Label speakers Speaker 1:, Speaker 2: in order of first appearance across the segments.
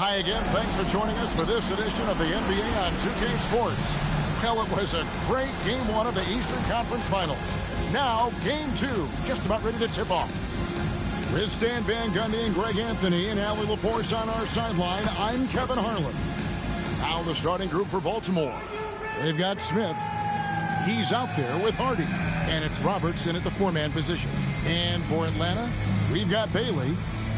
Speaker 1: Hi again. Thanks for joining us for this edition of the NBA on 2K Sports. Well, it was a great Game 1 of the Eastern Conference Finals. Now, Game 2, just about ready to tip off. With Stan Van Gundy and Greg Anthony and Allie LaForce on our sideline, I'm Kevin Harlan. Now the starting group for Baltimore. They've got Smith. He's out there with Hardy. And it's Roberts in at the four-man position. And for Atlanta, we've got Bailey.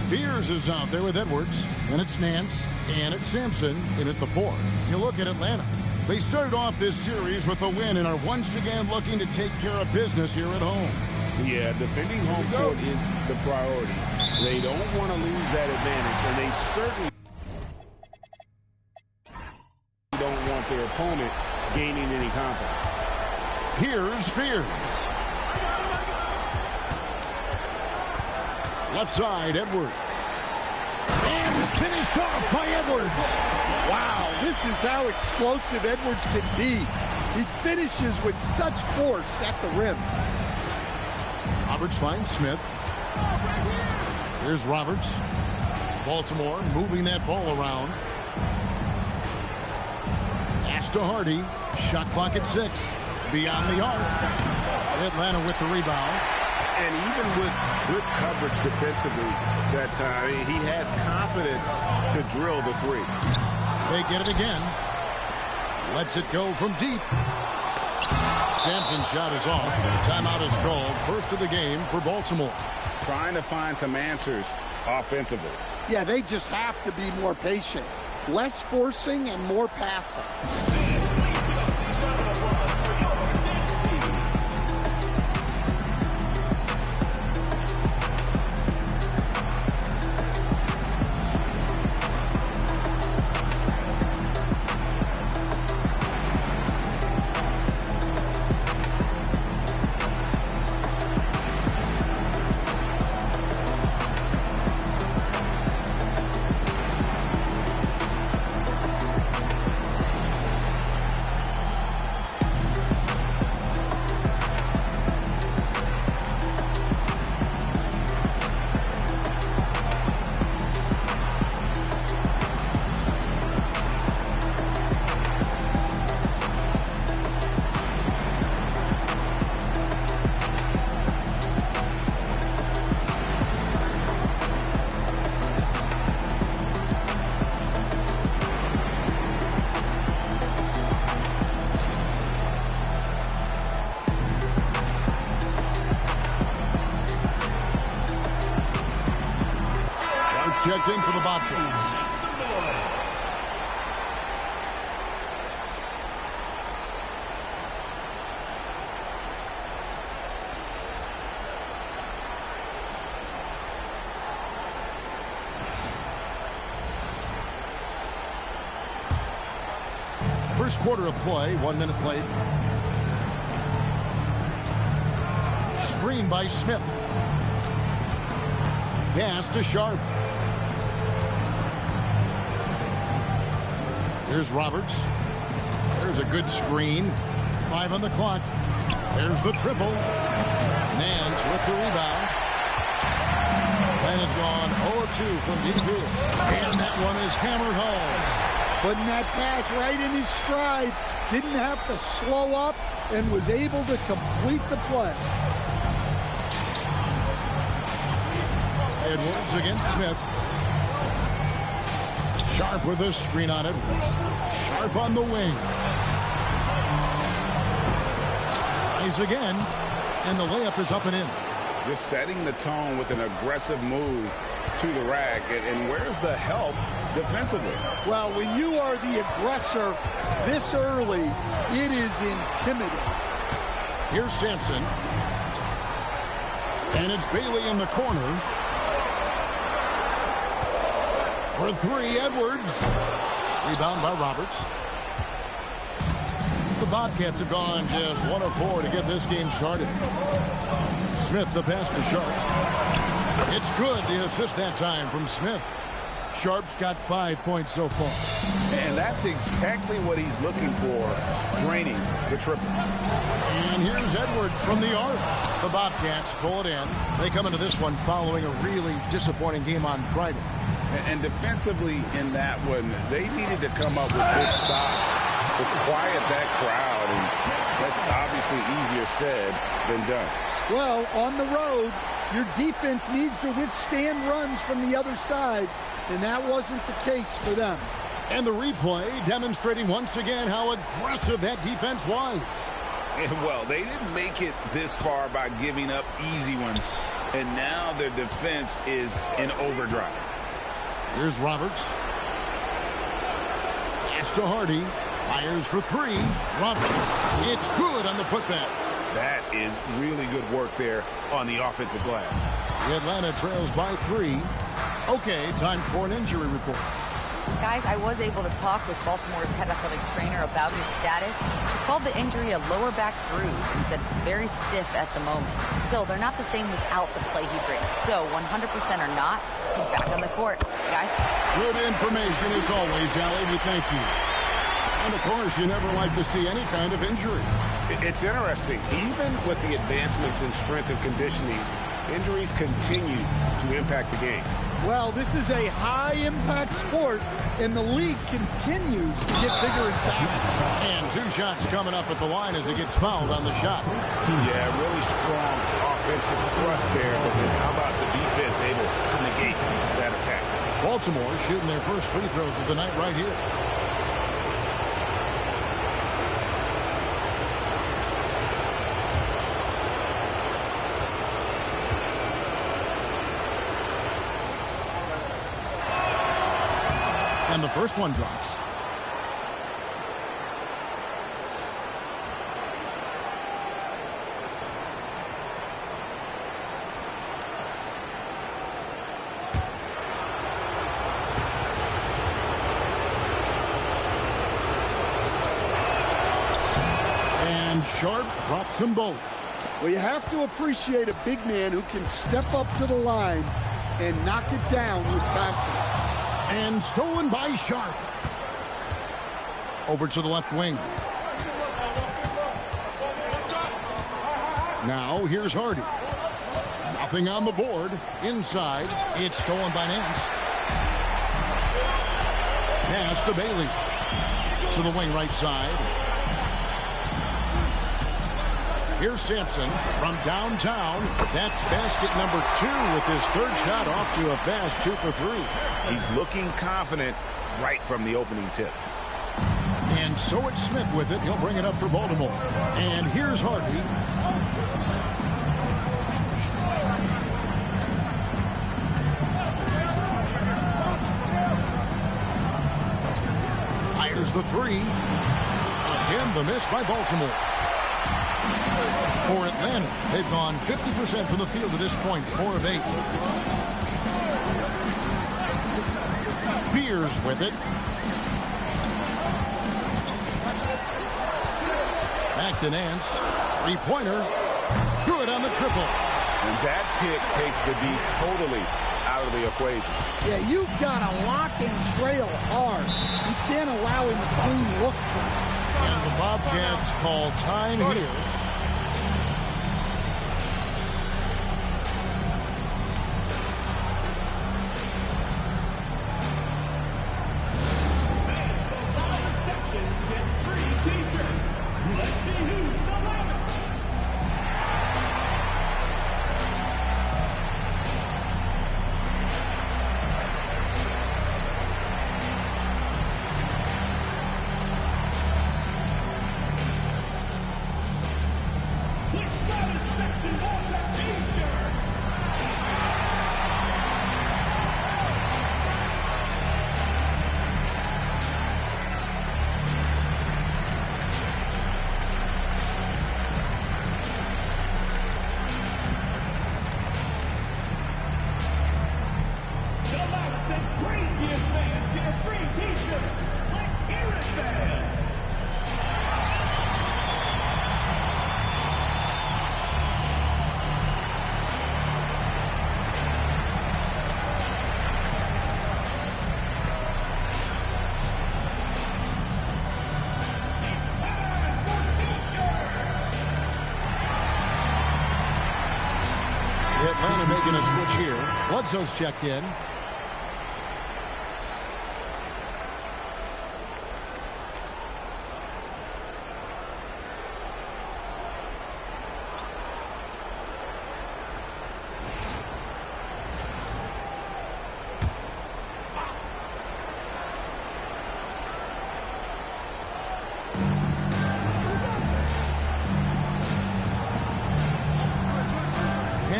Speaker 1: Fears is out there with Edwards, and it's Nance, and it's Sampson in at the four. You look at Atlanta. They started off this series with a win and are once again looking to take care of business here at home.
Speaker 2: Yeah, defending home court is the priority. They don't want to lose that advantage, and they certainly don't want their opponent gaining any confidence.
Speaker 1: Here's Fears. Left side, Edwards. And finished off by Edwards.
Speaker 3: Wow, this is how explosive Edwards can be. He finishes with such force at the rim.
Speaker 1: Roberts finds Smith. Here's Roberts. Baltimore moving that ball around. Pass to Hardy. Shot clock at 6. Beyond the arc. Atlanta with the rebound.
Speaker 2: And even with good coverage defensively that time, he has confidence to drill the three.
Speaker 1: They get it again. Lets it go from deep. Sampson's shot is off. Timeout is called. First of the game for Baltimore.
Speaker 2: Trying to find some answers offensively.
Speaker 3: Yeah, they just have to be more patient. Less forcing and more passing.
Speaker 1: Checked in for the Bobcats. First quarter of play, 1 minute played. Screen by Smith. Pass to Sharp. Here's Roberts. There's a good screen. 5 on the clock. There's the triple. Nance with the rebound. And it's gone 0-2 from deep here. And that one is hammered home.
Speaker 3: Putting that pass right in his stride. Didn't have to slow up and was able to complete the play.
Speaker 1: Edwards against Smith. Sharp with a screen on Edwards. Sharp on the wing. Tries again, and the layup is up and in.
Speaker 2: Just setting the tone with an aggressive move to the rack. And where's the help defensively?
Speaker 3: Well, when you are the aggressor this early, it is intimidating.
Speaker 1: Here's Sampson. And it's Bailey in the corner. For 3, Edwards. Rebound by Roberts. The Bobcats have gone just 1 of 4 to get this game started. Smith, the pass to Sharp. It's good. The assist that time from Smith. Sharp's got 5 points so far.
Speaker 2: And that's exactly what he's looking for, draining the triple.
Speaker 1: And here's Edwards from the arc. The Bobcats pull it in. They come into this one following a really disappointing game on Friday.
Speaker 2: And defensively in that one, they needed to come up with big stops to quiet that crowd, and that's obviously easier said than done.
Speaker 3: Well, on the road, your defense needs to withstand runs from the other side, and that wasn't the case for them.
Speaker 1: And the replay demonstrating once again how aggressive that defense was.
Speaker 2: And well, they didn't make it this far by giving up easy ones, and now their defense is in overdrive.
Speaker 1: Here's Roberts. Pass to Hardy. Fires for three. Roberts. It's good on the putback.
Speaker 2: That is really good work there on the offensive glass.
Speaker 1: Atlanta trails by 3. Okay, time for an injury report.
Speaker 4: Guys, I was able to talk with Baltimore's head athletic trainer about his status. He called the injury a lower back bruise and said it's very stiff at the moment. Still, they're not the same without the play he brings. So 100% or not, he's back on the court. Guys?
Speaker 1: Good information as always, Allie. We thank you. And, of course, you never like to see any kind of injury.
Speaker 2: It's interesting. Even with the advancements in strength and conditioning, injuries continue to impact the game.
Speaker 3: Well, this is a high-impact sport, and the league continues to get bigger and faster.
Speaker 1: And 2 shots coming up at the line as it gets fouled on the shot.
Speaker 2: Yeah, really strong offensive thrust there, but then how about the defense able to negate that attack?
Speaker 1: Baltimore shooting their first free throws of the night right here. And the first one drops. And Sharp drops them both.
Speaker 3: Well, you have to appreciate a big man who can step up to the line and knock it down with confidence.
Speaker 1: And stolen by Sharp. Over to the left wing. Now here's Hardy. Nothing on the board. Inside. It's stolen by Nance. Pass to Bailey. To the wing right side. Here's Sampson from downtown. That's basket number 2 with his third shot off to a fast 2 for 3.
Speaker 2: He's looking confident right from the opening tip.
Speaker 1: And so it's Smith with it. He'll bring it up for Baltimore. And here's Hardy. Fires the 3. Again, the miss by Baltimore. For Atlanta, they've gone 50% from the field to this point, 4 of 8. Fears with it. Back to Nance. 3-pointer. Good on the triple.
Speaker 2: And that pick takes the D totally out of the equation.
Speaker 3: Yeah, you've got to lock and trail hard. You can't allow him to clean look.
Speaker 1: And the Bobcats call time here. Atlanta making a switch here. Bledsoe's checked in.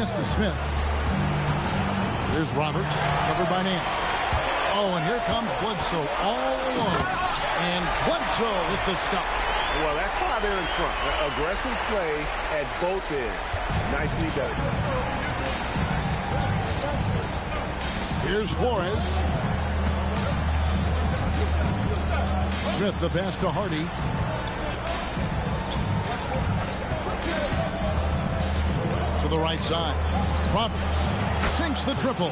Speaker 1: pass to Smith. Here's Roberts, covered by Nance. Oh, and here comes Bledsoe all alone. And Bledsoe with the stuff.
Speaker 2: Well, that's why they're in front. Aggressive play at both ends. Nicely done.
Speaker 1: Here's Flores. Smith, the pass to Hardy. To the right side. Roberts sinks the triple.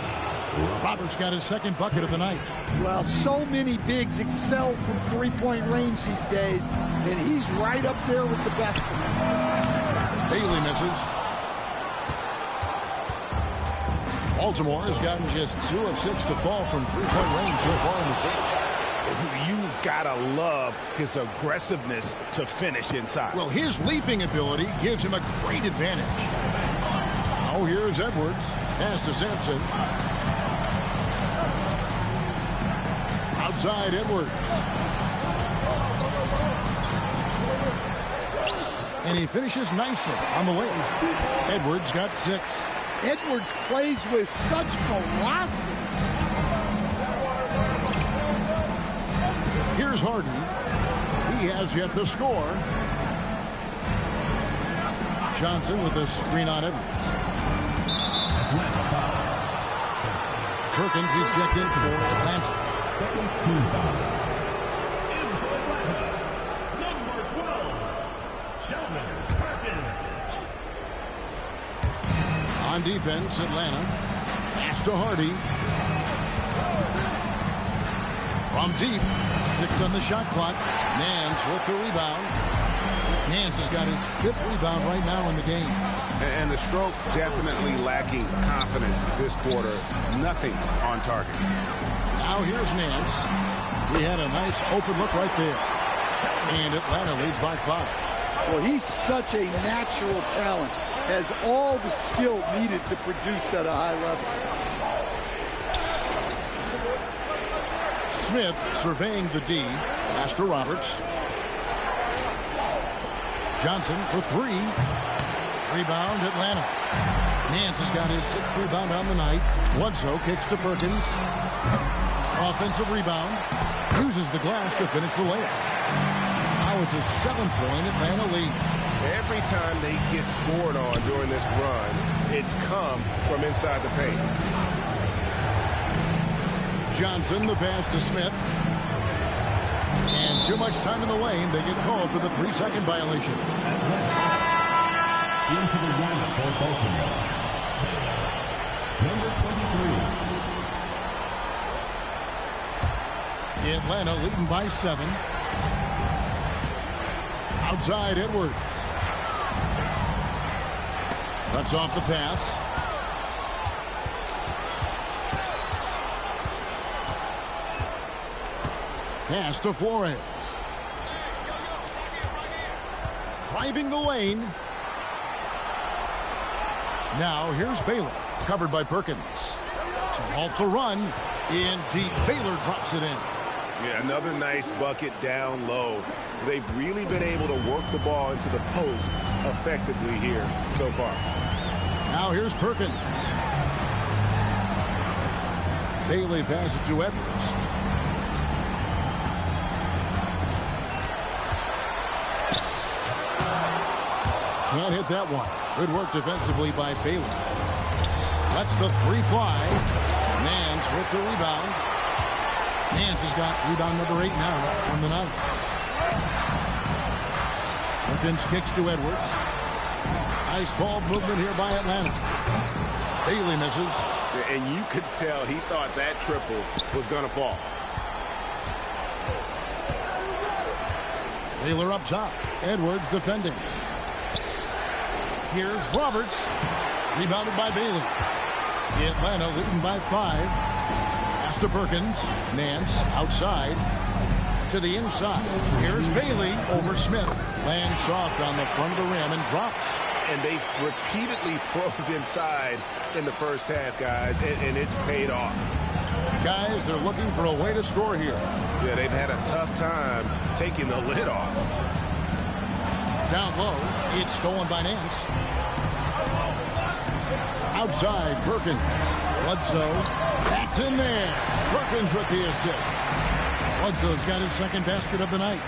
Speaker 1: Roberts got his second bucket of the night.
Speaker 3: Well, so many bigs excel from three-point range these days, and he's right up there with the best of them.
Speaker 1: Bailey misses. Baltimore has gotten just 2 of 6 to fall from three-point range so far in the series.
Speaker 2: You've got to love his aggressiveness to finish inside.
Speaker 1: Well, his leaping ability gives him a great advantage. Now here's Edwards. Pass to Sampson. Outside Edwards. And he finishes nicely on the way. Edwards got 6.
Speaker 3: Edwards plays with such ferocity.
Speaker 1: Here's Harden. He has yet to score. Johnson with a screen on Edwards. Perkins is checked in for Atlanta.
Speaker 5: Second team foul. In for Atlanta, number 12, Sheldon Perkins.
Speaker 1: On defense, Atlanta. Pass to Hardy. From deep. 6 on the shot clock. Nance with the rebound. Nance has got his 5th rebound right now in the game.
Speaker 2: And the stroke definitely lacking confidence this quarter. Nothing on target.
Speaker 1: Now here's Nance. He had a nice open look right there. And Atlanta leads by 5.
Speaker 3: Well, he's such a natural talent. Has all the skill needed to produce at a high level.
Speaker 1: Smith surveying the D. Pass to Roberts. Johnson for 3. Rebound, Atlanta. Nance has got his 6th rebound on the night. Bledsoe kicks to Perkins. Offensive rebound. Uses the glass to finish the layup. Now it's a 7-point Atlanta lead.
Speaker 2: Every time they get scored on during this run, it's come from inside the paint.
Speaker 1: Johnson, the pass to Smith. And too much time in the lane. They get called for the 3-second violation.
Speaker 5: Into the lineup for Baltimore. Number 23.
Speaker 1: Atlanta leading by 7. Outside Edwards. Cuts off the pass. Pass to Flores. Driving the lane. Now here's Baylor, covered by Perkins. To halt the run, in deep, Baylor drops it in.
Speaker 2: Yeah, another nice bucket down low. They've really been able to work the ball into the post effectively here so far.
Speaker 1: Now here's Perkins. Bailey passes to Edwards. Can't hit that one. Good work defensively by Bailey. Lets the 3 fly. Nance with the rebound. Nance has got rebound number 8 now from the night. Perkins kicks to Edwards. Nice ball movement here by Atlanta. Bailey misses.
Speaker 2: And you could tell he thought that triple was going to fall.
Speaker 1: Baylor up top. Edwards defending. Here's Roberts. Rebounded by Bailey. Atlanta leading by 5. Pass to Perkins. Nance outside. To the inside. Here's Bailey over Smith. Lands soft on the front of the rim and drops.
Speaker 2: And they repeatedly probed inside in the first half, guys, and it's paid off.
Speaker 1: Guys, they're looking for a way to score here.
Speaker 2: Yeah, they've had a tough time taking the lid off.
Speaker 1: Down low, it's stolen by Nance. Outside, Perkins. Bledsoe. That's in there. Perkins with the assist. Bledsoe's got his second basket of the night.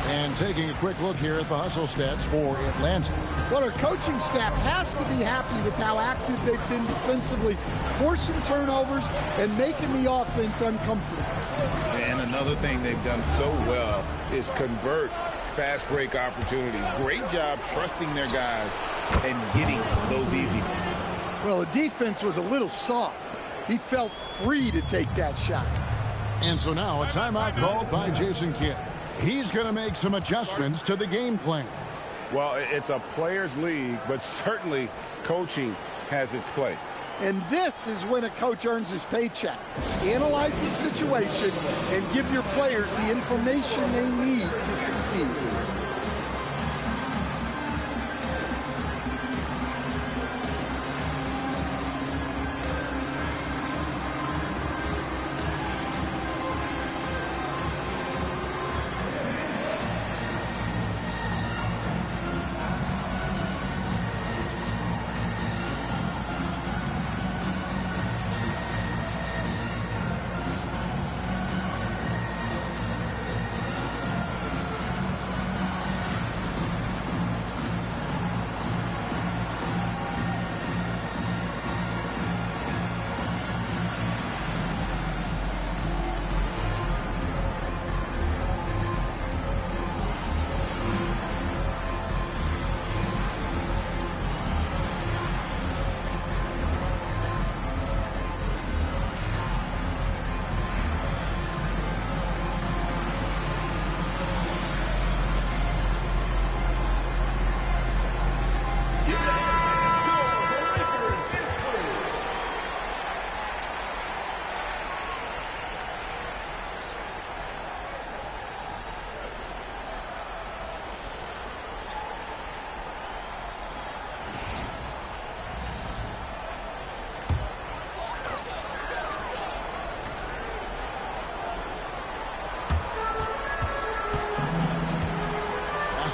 Speaker 1: And taking a quick look here at the hustle stats for Atlanta.
Speaker 3: Well, our coaching staff has to be happy with how active they've been defensively, forcing turnovers and making the offense uncomfortable.
Speaker 2: And another thing they've done so well is convert fast break opportunities. Great job trusting their guys and getting those easy ones.
Speaker 3: Well, the defense was a little soft. He felt free to take that shot.
Speaker 1: And so now a timeout called by Jason Kidd. He's going to make some adjustments to the game plan.
Speaker 2: Well, it's a players' league, but certainly coaching has its place.
Speaker 3: And this is when a coach earns his paycheck. Analyze the situation and give your players the information they need to succeed.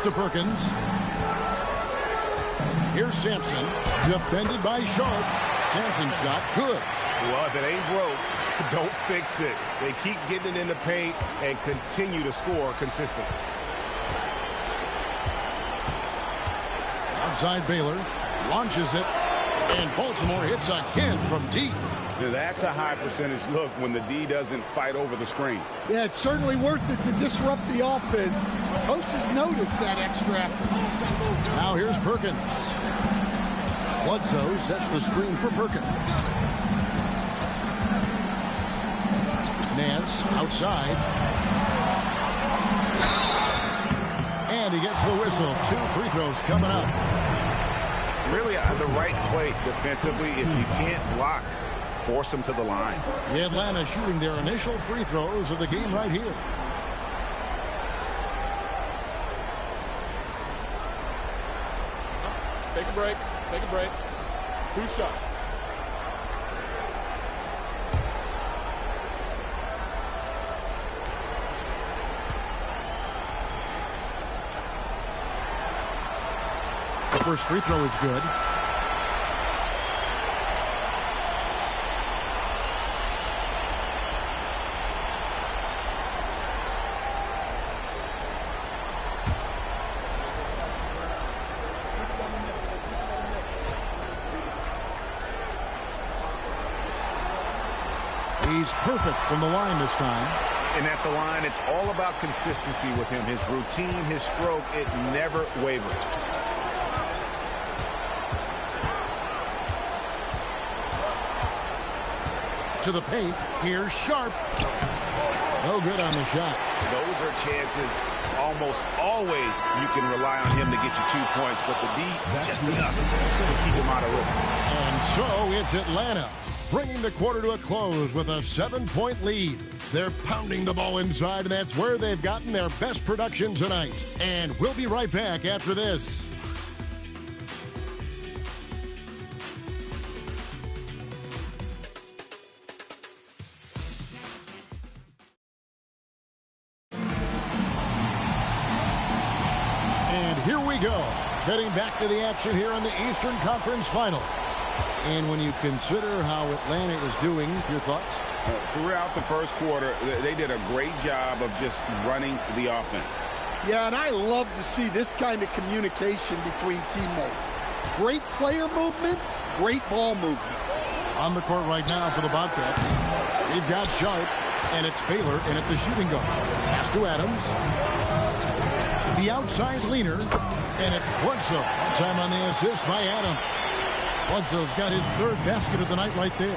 Speaker 1: To Perkins. Here's Sampson, defended by Sharp. Sampson's shot, good.
Speaker 2: Well, if it ain't broke, don't fix it. They keep getting it in the paint and continue to score consistently.
Speaker 1: Outside Baylor, launches it, and Baltimore hits again from deep.
Speaker 2: That's a high percentage look when the D doesn't fight over the screen.
Speaker 3: Yeah, it's certainly worth it to disrupt the offense. Coaches notice that extra effort.
Speaker 1: Now here's Perkins. Bledsoe sets the screen for Perkins. Nance outside. And he gets the whistle. 2 free throws coming up.
Speaker 2: Really the right play defensively. If you can't block, force them to the line.
Speaker 1: The Atlanta shooting their initial free throws of the game right here.
Speaker 6: Take a break. Take a break. 2 shots.
Speaker 1: The first free throw is good. He's perfect from the line this time.
Speaker 2: And at the line, it's all about consistency with him. His routine, his stroke, it never wavers.
Speaker 1: To the paint, here's Sharp. No good on the shot.
Speaker 2: Those are chances almost always you can rely on him to get you 2 points, but the D, just enough to keep him out of rhythm.
Speaker 1: And so it's Atlanta, bringing the quarter to a close with a 7-point lead. They're pounding the ball inside, and that's where they've gotten their best production tonight. And we'll be right back after this. And here we go, heading back to the action here in the Eastern Conference Final. And when you consider how Atlanta is doing, your thoughts?
Speaker 2: Throughout the first quarter, they did a great job of just running the offense.
Speaker 3: Yeah, and I love to see this kind of communication between teammates. Great player movement, great ball movement.
Speaker 1: On the court right now for the Bobcats, they've got Sharp, and it's Baylor in at the shooting guard. Pass to Adams. The outside leaner, and it's Bledsoe. Time on the assist by Adams. Bledsoe's got his third basket of the night right there.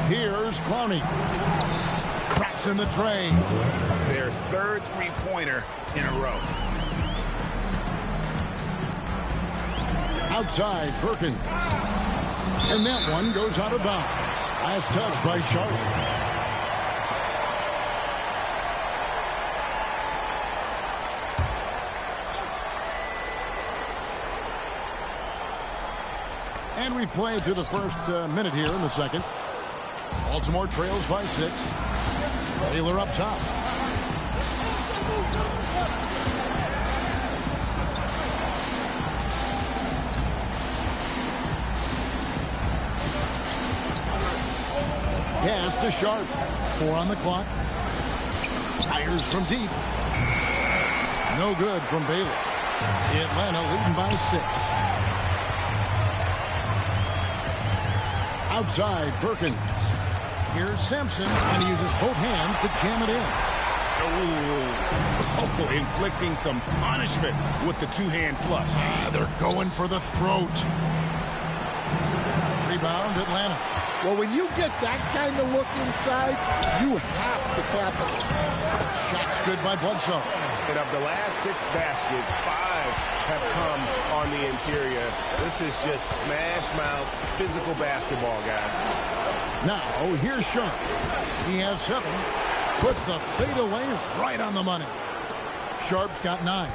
Speaker 1: Here's Clowney. Cracks in the tray.
Speaker 2: Their third three-pointer in a row.
Speaker 1: Outside, Perkins. And that one goes out of bounds. Last touch by Sharp. And we've played through the first minute here in the second. Baltimore trails by 6. Baylor up top. Pass to Sharp. 4 on the clock. Fires from deep. No good from Baylor. Atlanta leading by 6. Outside, Perkins. Here's Sampson, and he uses both hands to jam it in.
Speaker 2: Oh, inflicting some punishment with the two-hand flush.
Speaker 1: They're going for the throat. Rebound, Atlanta.
Speaker 3: Well, when you get that kind of look inside, you have to capitalize.
Speaker 1: Shot's good by Bledsoe.
Speaker 2: And of the last 6 baskets, 5 have come on the interior. This is just smash mouth physical basketball, guys.
Speaker 1: Now, here's Sharp. He has 7. Puts the fadeaway right on the money. Sharp's got 9.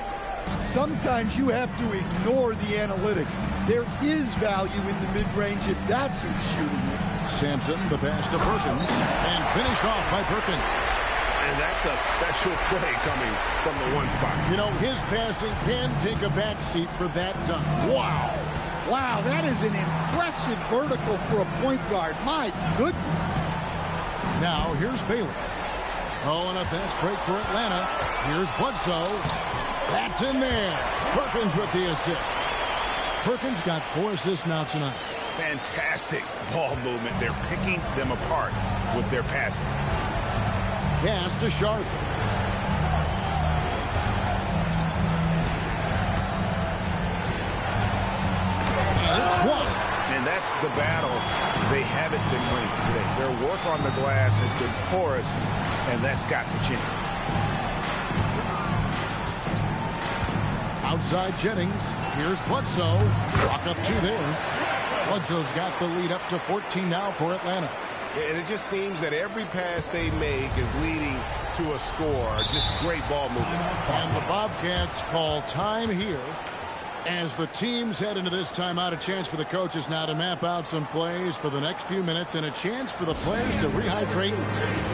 Speaker 3: Sometimes you have to ignore the analytics. There is value in the mid-range if that's who's shooting it.
Speaker 1: Sampson, the pass to Perkins, and finished off by Perkins.
Speaker 2: And that's a special play coming from the one spot.
Speaker 1: You know, his passing can take a backseat for that dunk. Wow.
Speaker 3: Wow, that is an impressive vertical for a point guard. My goodness.
Speaker 1: Now, here's Baylor. Oh, and a fast break for Atlanta. Here's Bledsoe. That's in there. Perkins with the assist. Perkins got 4 assists now tonight.
Speaker 2: Fantastic ball movement. They're picking them apart with their passing.
Speaker 1: Pass to Sharp. And it's blocked.
Speaker 2: And that's the battle they haven't been winning today. Their work on the glass has been porous, and that's got to change.
Speaker 1: Outside Jennings. Here's Bledsoe. Walk up 2 there. Bledsoe's got the lead up to 14 now for Atlanta.
Speaker 2: And it just seems that every pass they make is leading to a score. Just great ball movement.
Speaker 1: And the Bobcats call time here as the teams head into this timeout. A chance for the coaches now to map out some plays for the next few minutes and a chance for the players to rehydrate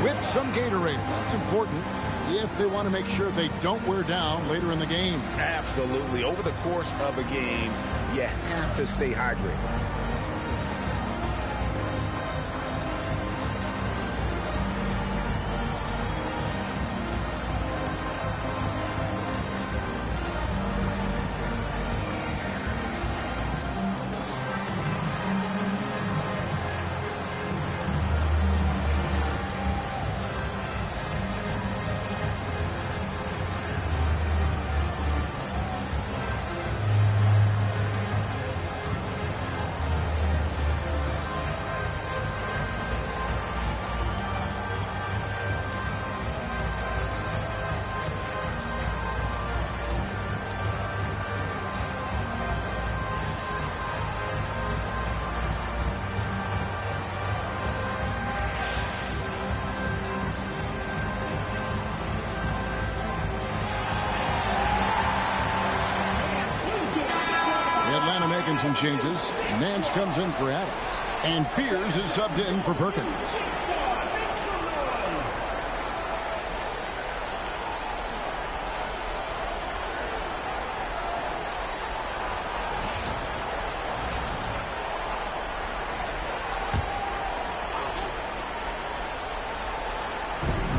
Speaker 1: with some Gatorade. That's important if they want to make sure they don't wear down later in the game.
Speaker 2: Absolutely. Over the course of a game, you have to stay hydrated.
Speaker 1: Some changes. Nance comes in for Adams, and Fears is subbed in for Perkins.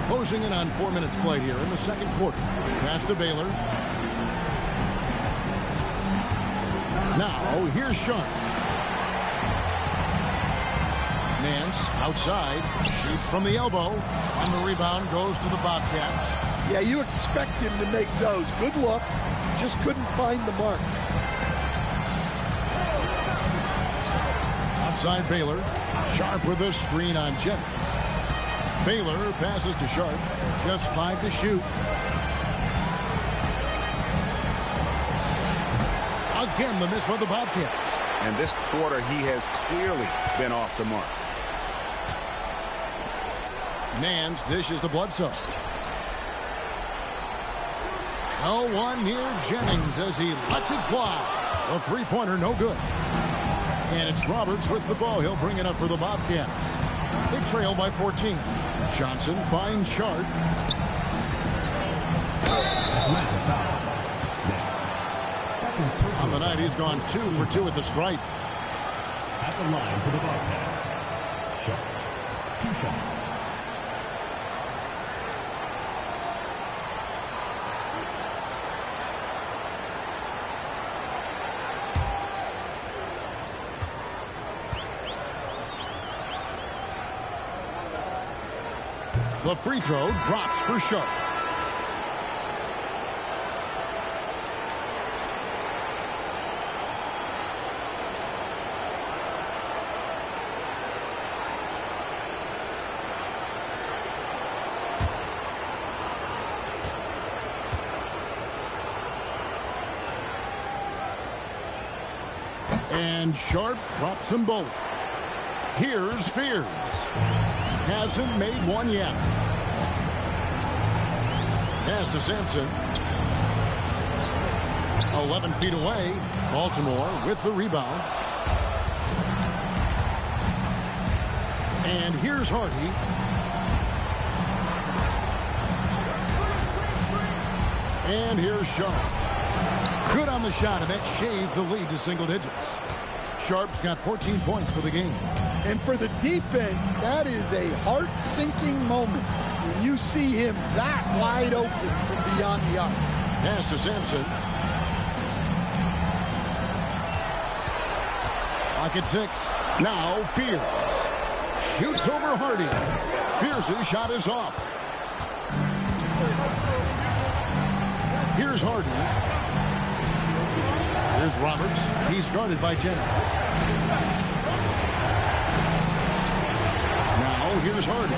Speaker 1: Closing in on 4 minutes played here in the second quarter. Pass to Baylor. Now, here's Sharp. Nance outside. Shoots from the elbow. And the rebound goes to the Bobcats.
Speaker 3: Yeah, you expect him to make those. Good look. Just couldn't find the mark.
Speaker 1: Outside Baylor. Sharp with a screen on Jennings. Baylor passes to Sharp. Just 5 to shoot. Again, the miss by the Bobcats.
Speaker 2: And this quarter, he has clearly been off the mark.
Speaker 1: Nance dishes to Bledsoe. No one near Jennings as he lets it fly. A three-pointer, no good. And it's Roberts with the ball. He'll bring it up for the Bobcats. They trail by 14. Johnson finds Sharp. On the night, he's gone 2 for 2 at the stripe.
Speaker 5: At the line for the Bobcats, Sharp. 2 shots.
Speaker 1: The free throw drops for Sharp. And Sharp drops them both. Here's Fears. Hasn't made one yet. Pass to Sampson. 11 feet away. Baltimore with the rebound. And here's Hardy. And here's Sharp. Good on the shot, and that shaves the lead to single digits. Sharp's got 14 points for the game.
Speaker 3: And for the defense, that is a heart-sinking moment when you see him that wide open from beyond the arc.
Speaker 1: Pass to Sampson. Pocket 6. Now Fears. Shoots over Hardy. Fears' shot is off. Here's Hardy. Here's Roberts. He's guarded by Jennings. Now here's Hardy.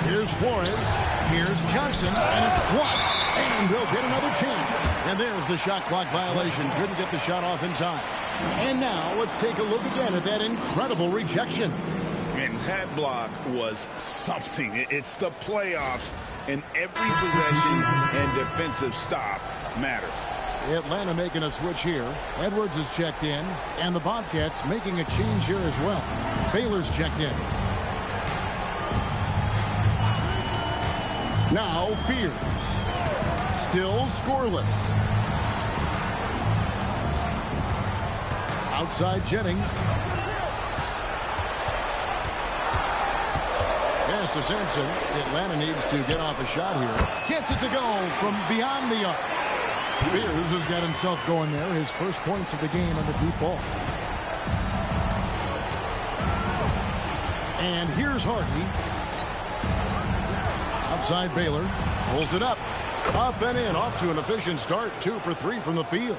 Speaker 1: Here's Flores. Here's Johnson. And it's blocked. And they'll get another chance. And there's the shot clock violation. Couldn't get the shot off in time. And now let's take a look again at that incredible rejection.
Speaker 2: And that block was something. It's the playoffs, and every possession and defensive stop matters.
Speaker 1: Atlanta making a switch here. Edwards is checked in, and the Bobcats making a change here as well. Baylor's checked in. Now Fears. Still scoreless. Outside Jennings. Pass to Sampson. Atlanta needs to get off a shot here. Gets it to go from beyond the arc. Fears has got himself going there. His first points of the game on the deep ball. And here's Hardy. Outside Baylor. Pulls it up. Up and in. Off to an efficient start. 2 for 3 from the field.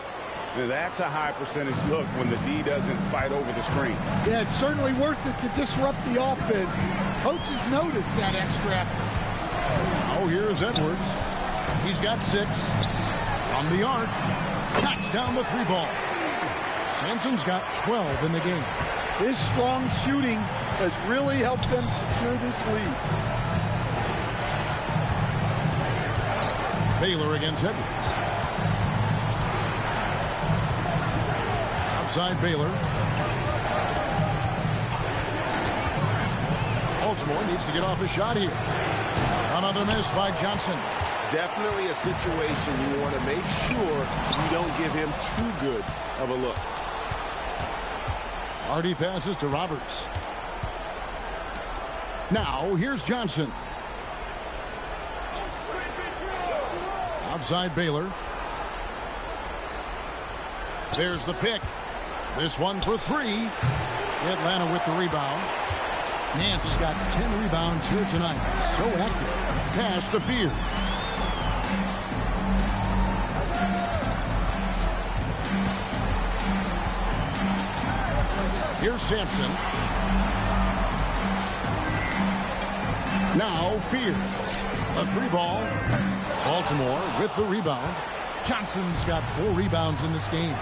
Speaker 2: Now that's a high percentage look when the D doesn't fight over the screen.
Speaker 3: Yeah, it's certainly worth it to disrupt the offense. Coaches notice that extra effort.
Speaker 1: Oh, here's Edwards. He's got 6. From the arc. Knocks down the 3 ball. Sampson's got 12 in the game.
Speaker 3: His strong shooting has really helped them secure this lead.
Speaker 1: Baylor against Edwards. Outside Baylor. Baltimore needs to get off a shot here. Another miss by Johnson.
Speaker 7: Definitely a situation you want to make sure you don't give him too good of a look.
Speaker 1: Hardy passes to Roberts. Now, here's Johnson. Outside Baylor. There's the pick. This one for three. Atlanta with the rebound. Nance has got 10 rebounds here tonight. So active. Pass to Fear. Here's Sampson. Now Fear. A three ball. Baltimore with the rebound. Johnson's got 4 rebounds in this game.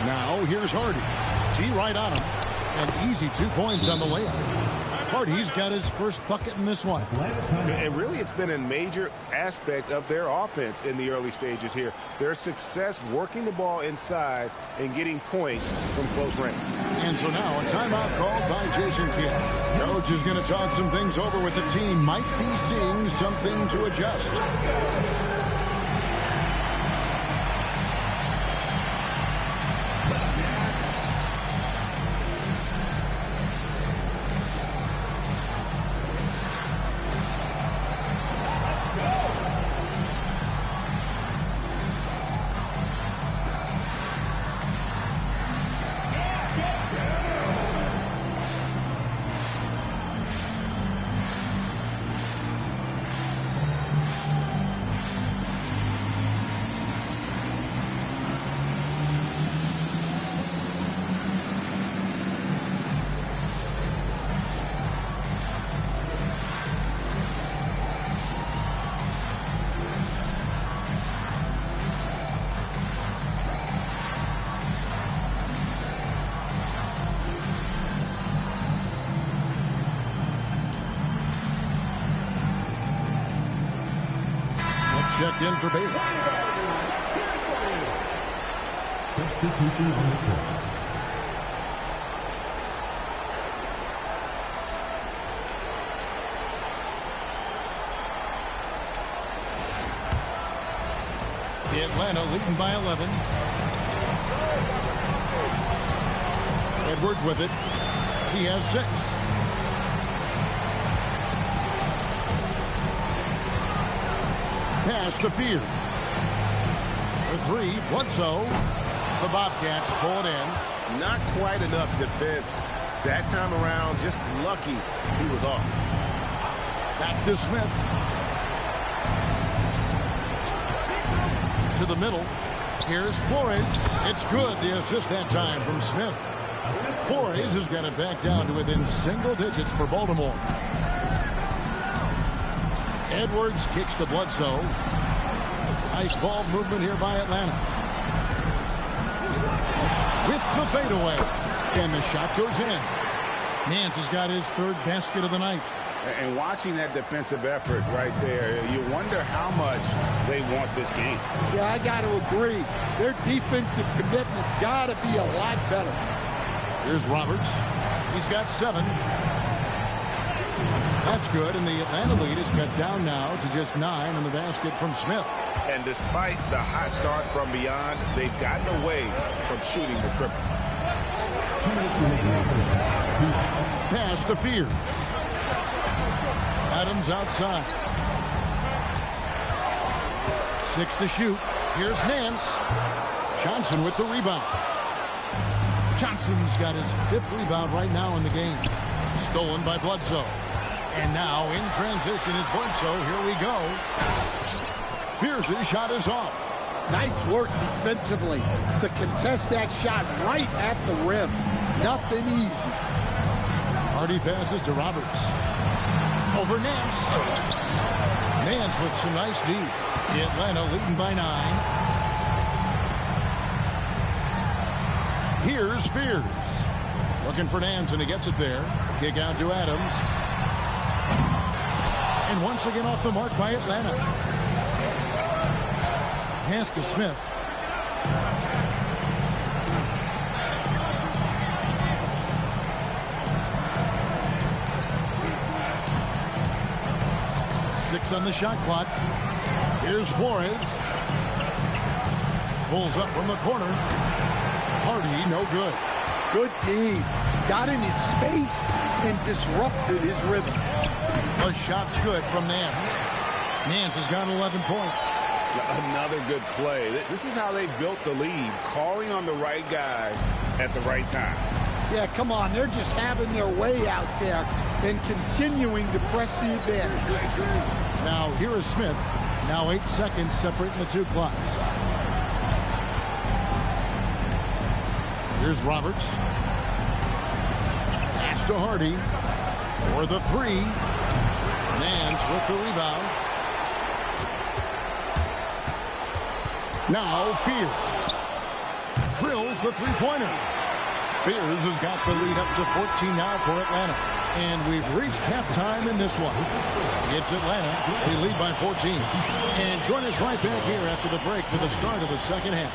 Speaker 1: Now here's Hardy. T right on him. And easy 2 points on the layup. Hardy's got his first bucket in this one.
Speaker 7: And really, it's been a major aspect of their offense in the early stages here. Their success working the ball inside and getting points from close range.
Speaker 1: And so now a timeout called by Jason Kidd. Coach is going to talk some things over with the team. Might be seeing something to adjust. Checked in for Baylor.
Speaker 5: Substitution on the court.
Speaker 1: Atlanta leading by 11. Edwards with it. He has 6. Pass to Fear. For 3, Bledsoe. The Bobcats pull it in.
Speaker 7: Not quite enough defense that time around. Just lucky he was off.
Speaker 1: Back to Smith. To the middle. Here's Flores. It's good. The assist that time from Smith. Flores has got it back down to within single digits for Baltimore. Edwards kicks to Bledsoe. Nice ball movement here by Atlanta. With the fadeaway. And the shot goes in. Nance has got his 3rd basket of the night.
Speaker 2: And watching that defensive effort right there, you wonder how much they want this game.
Speaker 3: Yeah, I got to agree. Their defensive commitment's got to be a lot better.
Speaker 1: Here's Roberts. He's got 7. That's good, and the Atlanta lead is cut down now to just 9 in the basket from Smith.
Speaker 2: And despite the hot start from beyond, they've gotten away from shooting the triple.
Speaker 5: 2 minutes remaining.
Speaker 1: Pass to Fear. Adams outside. 6 to shoot. Here's Nance. Johnson with the rebound. Johnson's got his 5th rebound right now in the game. Stolen by Bledsoe. And now in transition is Bledsoe. Here we go. Fears' shot is off.
Speaker 3: Nice work defensively to contest that shot right at the rim. Nothing easy.
Speaker 1: Hardy passes to Roberts. Over Nance. Nance with some nice D. Atlanta leading by 9. Here's Fears. Looking for Nance, and he gets it there. Kick out to Adams. And once again off the mark by Atlanta. Pass to Smith. Six on the shot clock. Here's Flores. Pulls up from the corner. Hardy, no good.
Speaker 3: Good D. got in his space and disrupted his rhythm.
Speaker 1: The shot's good from Nance. Nance has got 11 points.
Speaker 2: Another good play. This is how they built the lead, calling on the right guys at the right time.
Speaker 3: Yeah, come on. They're just having their way out there and continuing to press the advantage.
Speaker 1: Now, here is Smith. Now 8 seconds separating the two clocks. Here's Roberts. Pass to Hardy for the three. Nance with the rebound. Now Fears drills the three-pointer. Fears has got the lead up to 14 now for Atlanta. And we've reached halftime in this one. It's Atlanta. They lead by 14. And join us right back here after the break for the start of the second half.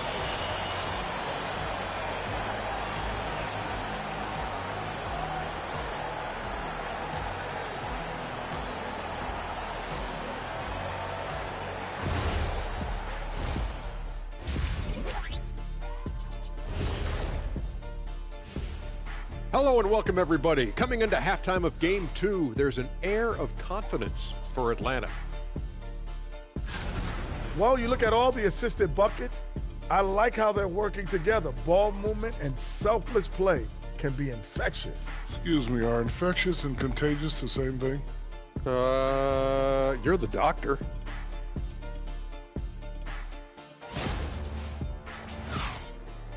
Speaker 8: Hello and welcome, everybody. Coming into halftime of Game 2, there's an air of confidence for Atlanta.
Speaker 9: Well, you look at all the assisted buckets. I like how they're working together. Ball movement and selfless play can be infectious.
Speaker 10: Excuse me, are infectious and contagious the same thing?
Speaker 8: You're the doctor.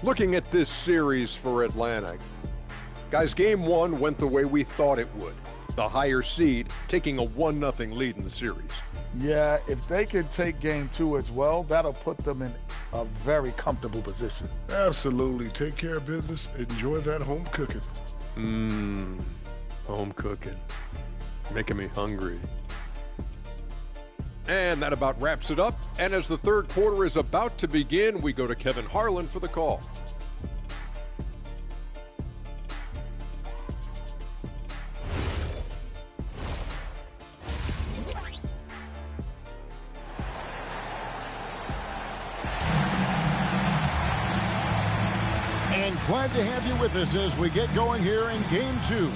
Speaker 8: Looking at this series for Atlanta, guys, Game 1 went the way we thought it would. The higher seed taking a 1-0 lead in the series.
Speaker 9: Yeah, if they can take Game 2 as well, that'll put them in a very comfortable position.
Speaker 10: Absolutely. Take care of business. Enjoy that home cooking.
Speaker 8: Home cooking. Making me hungry. And that about wraps it up. And as the third quarter is about to begin, we go to Kevin Harlan for the call.
Speaker 1: And glad to have you with us as we get going here in Game 2.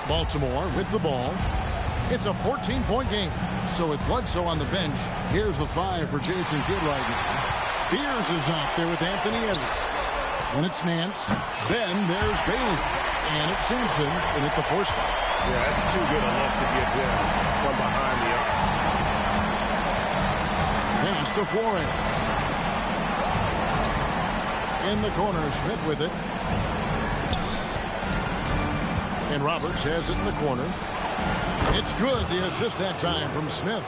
Speaker 1: Baltimore with the ball. It's a 14-point game. So with Bledsoe on the bench, here's the 5 for Jason Kidd right now. Fears is out there with Anthony Edwards. Then it's Nance. Then there's Bailey. And it's Sampson in at the 4 spot.
Speaker 7: Yeah, that's too good a look to get them from behind the arc.
Speaker 1: Pass to Flory. In the corner, Smith with it. And Roberts has it in the corner. It's good, the assist that time from Smith.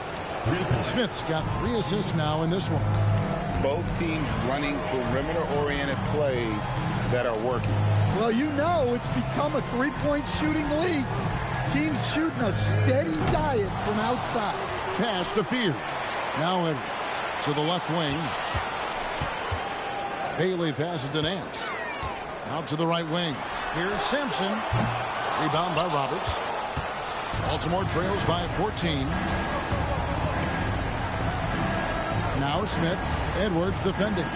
Speaker 1: Smith's got 3 assists now in this one.
Speaker 2: Both teams running perimeter-oriented plays that are working.
Speaker 3: Well, you know it's become a three-point shooting league. Teams shooting a steady diet from outside.
Speaker 1: Pass to Fear. Now Edwards to the left wing. Bailey passes to Nance. Out to the right wing. Here's Sampson. Rebound by Roberts. Baltimore trails by 14. Now Smith. Edwards defending.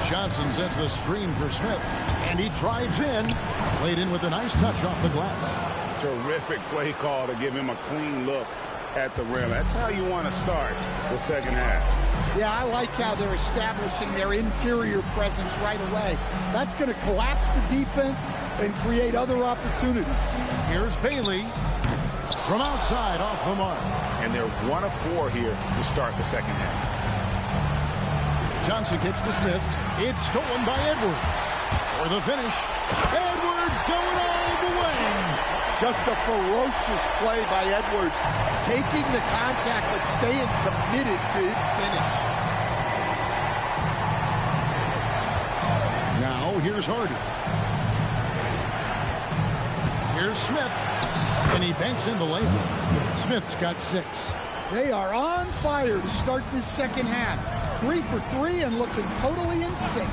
Speaker 1: Johnson sets the screen for Smith. And he drives in. Laid in with a nice touch off the glass.
Speaker 2: Terrific play call to give him a clean look at the rim. That's how you want to start the second half.
Speaker 3: Yeah, I like how they're establishing their interior presence right away. That's going to collapse the defense and create other opportunities.
Speaker 1: Here's Bailey from outside off the mark.
Speaker 2: And they're 1 of 4 here to start the second half.
Speaker 1: Johnson kicks to Smith. It's stolen by Edwards. For the finish, Edwards going all the way.
Speaker 3: Just a ferocious play by Edwards, taking the contact but staying committed to his finish.
Speaker 1: Now here's Hardy. Here's Smith. And he banks in the layup. Smith's got 6.
Speaker 3: They are on fire to start this second half. 3 for 3 and looking totally in sync.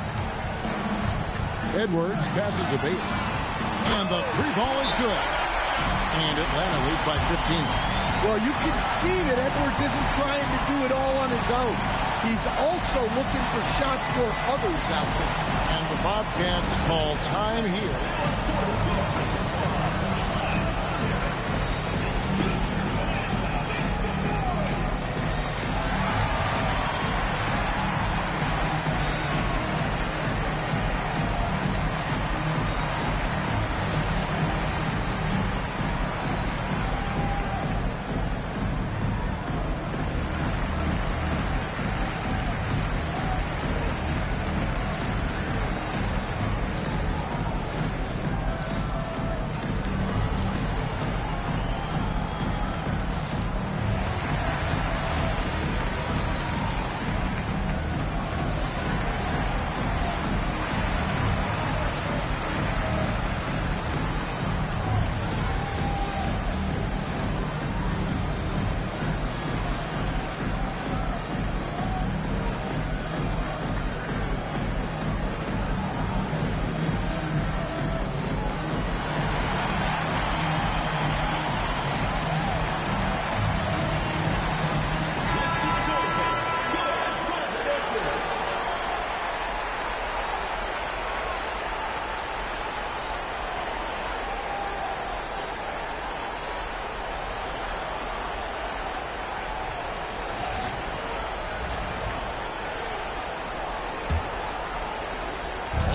Speaker 1: Edwards passes to Bailey. And the three ball is good. And Atlanta leads by 15.
Speaker 3: Well, you can see that Edwards isn't trying to do it all on his own. He's also looking for shots for others out there.
Speaker 1: And the Bobcats call time here.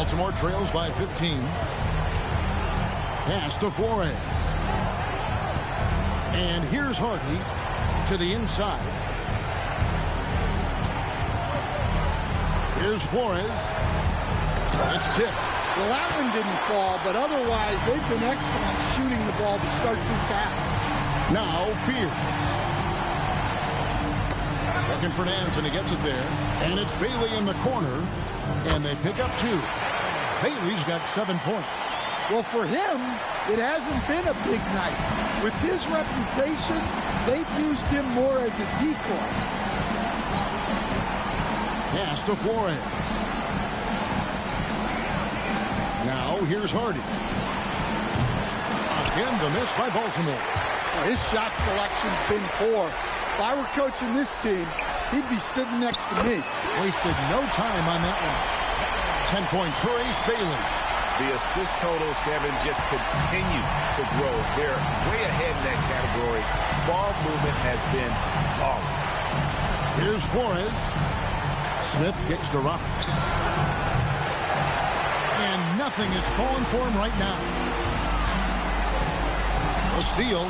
Speaker 1: Baltimore trails by 15. Pass to Flores. And here's Hardy to the inside. Here's Flores. It's tipped.
Speaker 3: Well, that one didn't fall, but otherwise they've been excellent shooting the ball to start this half.
Speaker 1: Now Fears. Looking for Nansen, he gets it there. And it's Bailey in the corner. And they pick up 2. Bailey's got 7 points.
Speaker 3: Well, for him, it hasn't been a big night. With his reputation, they've used him more as a decoy.
Speaker 1: Pass to Flores. Now here's Hardy. Again, the miss by Baltimore.
Speaker 3: Well, his shot selection's been poor. If I were coaching this team, he'd be sitting next to me.
Speaker 1: Wasted no time on that one. 10 points for Ace Bailey.
Speaker 7: The assist totals, Kevin, just continue to grow. They're way ahead in that category. Ball movement has been flawless.
Speaker 1: Here's Flores. Smith kicks to Roberts. And nothing is falling for him right now. A steal.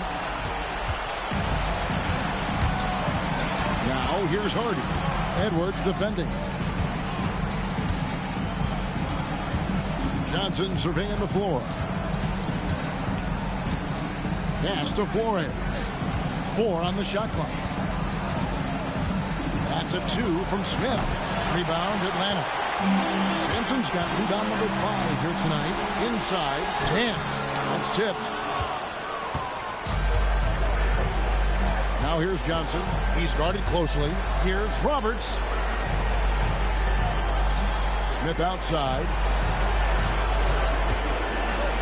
Speaker 1: Now here's Hardy. Edwards defending. Johnson surveying the floor. Pass to Flores. 4 on the shot clock. That's a 2 from Smith. Rebound Atlanta. Sampson's got rebound number 5 here tonight. Inside. Dance. That's tipped. Now here's Johnson. He's guarded closely. Here's Roberts. Smith outside.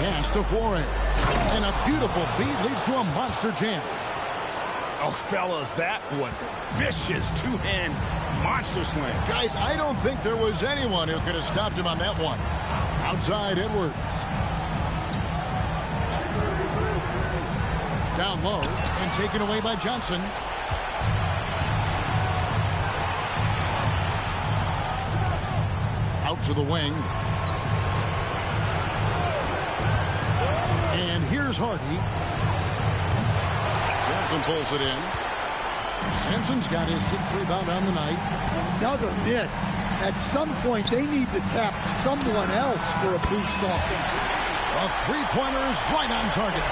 Speaker 1: Pass to Flores. And a beautiful feed leads to a monster jam.
Speaker 2: Oh, fellas, that was a vicious two-hand monster slam.
Speaker 1: Guys, I don't think there was anyone who could have stopped him on that one. Outside Edwards. Down low and taken away by Johnson. Out to the wing. And here's Hardy. Sampson pulls it in. Sampson's got his 6th rebound on the night.
Speaker 3: Another miss. At some point, they need to tap someone else for a boost offensively.
Speaker 1: A three-pointer is right on target.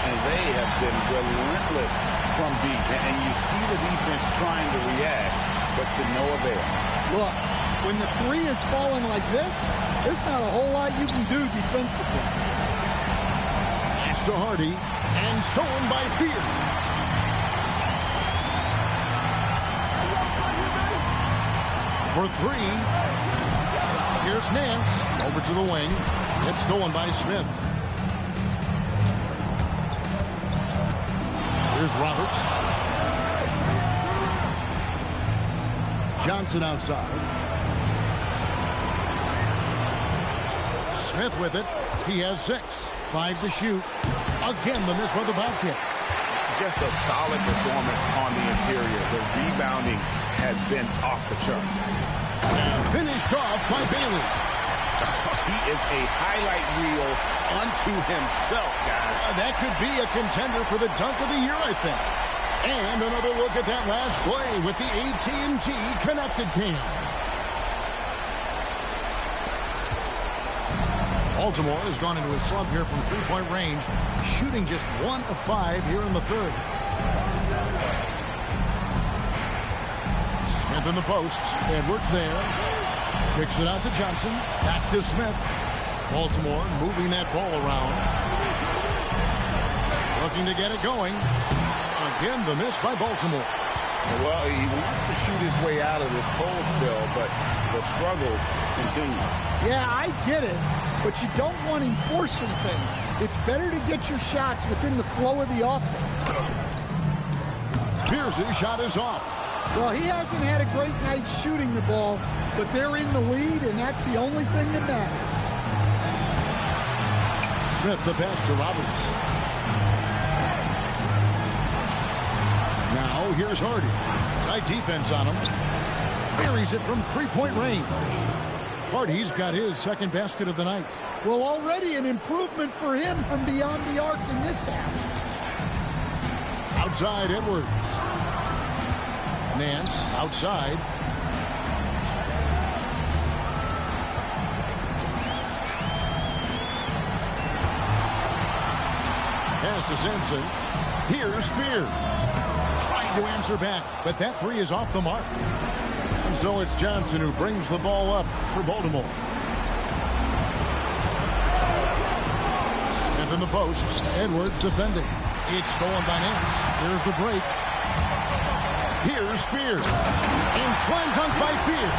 Speaker 2: And they have been relentless from deep. And you see the defense trying to react, but to no avail.
Speaker 3: Look, when the 3 is falling like this, there's not a whole lot you can do defensively.
Speaker 1: Pass to Hardy, and stolen by Fears. for three. Here's Nance over to the wing. It's stolen by Smith. Here's Roberts. Johnson outside. Smith with it. He has 6. 5 to shoot. Again, the miss by the Bobcats.
Speaker 2: Just a solid performance on the interior. The rebounding has been off the charts.
Speaker 1: Finished off by Bailey.
Speaker 2: He is a highlight reel unto himself, guys.
Speaker 1: That could be a contender for the dunk of the year, I think. And another look at that last play with the AT&T connected cam. Baltimore has gone into a slump here from three-point range, shooting just 1 of 5 here in the third. Smith in the posts. Edwards there. Kicks it out to Johnson. Back to Smith. Baltimore moving that ball around. Looking to get it going. Again, the miss by Baltimore.
Speaker 2: Well, he wants to shoot his way out of this cold spill, but the struggles continue.
Speaker 3: Yeah, I get it, but you don't want him forcing things. It's better to get your shots within the flow of the offense.
Speaker 1: Pierce's shot is off.
Speaker 3: Well, he hasn't had a great night shooting the ball, but they're in the lead, and that's the only thing that matters.
Speaker 1: Smith the pass to Roberts. Now here's Hardy. Tight defense on him. Buries it from three-point range. Hardy's got his second basket of the night.
Speaker 3: Well, already an improvement for him from beyond the arc in this half.
Speaker 1: Outside Edwards. Nance outside. Pass to Sampson. Here's Spears. Trying to answer back, but that three is off the mark. And so it's Johnson who brings the ball up for Baltimore. Smith in the posts. Edwards defending. It's stolen by Nance. Here's the break. Here's Spears. And slam dunk by Spears.